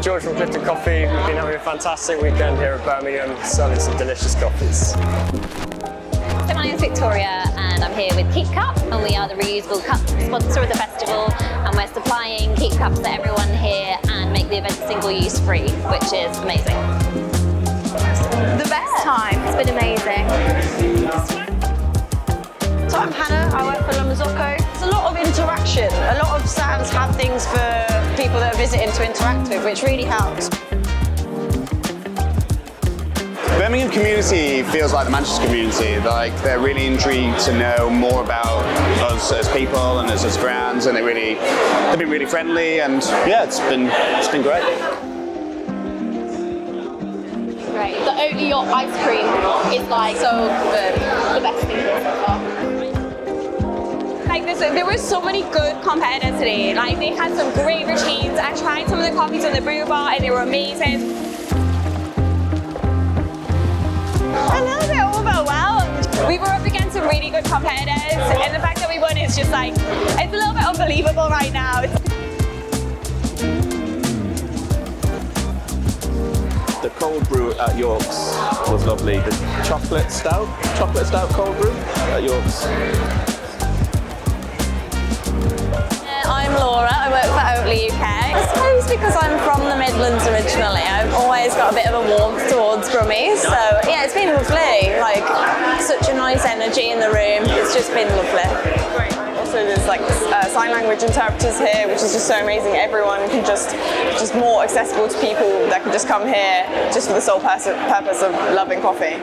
George from Clifton Coffee. We've been having a fantastic weekend here at Birmingham, selling some delicious coffees. So my name is Victoria and I'm here with KeepCup, and we are the reusable cup sponsor of the festival, and we're supplying KeepCups to everyone here and make the event single-use free, which is amazing. The best time. It's been amazing. So I'm Hannah, I work for Lamazocco. There's a lot of interaction. A lot of stands have things for people that are visiting to interact with, which really helps. Birmingham community feels like the Manchester community. Like, they're really intrigued to know more about us as people and us as brands, and they've been really friendly, and yeah, it's been great. Great. The Oatly ice cream is like so good. The best thing so far. There were so many good competitors today. Like, they had some great routines. I tried some of the coffees on the brew bar and they were amazing. A little bit overwhelmed. We were up against some really good competitors, and the fact that we won is just like, it's a little bit unbelievable right now. The cold brew at York's was lovely. The chocolate stout cold brew at York's. I'm Laura, I work for Oatly UK. I suppose because I'm from the Midlands originally, I've always got a bit of a warmth towards Brummies. So yeah, it's been lovely. Like, such a nice energy in the room. It's just been lovely. Also, there's like sign language interpreters here, which is just so amazing. Everyone can just more accessible to people that can just come here just for the sole purpose of loving coffee.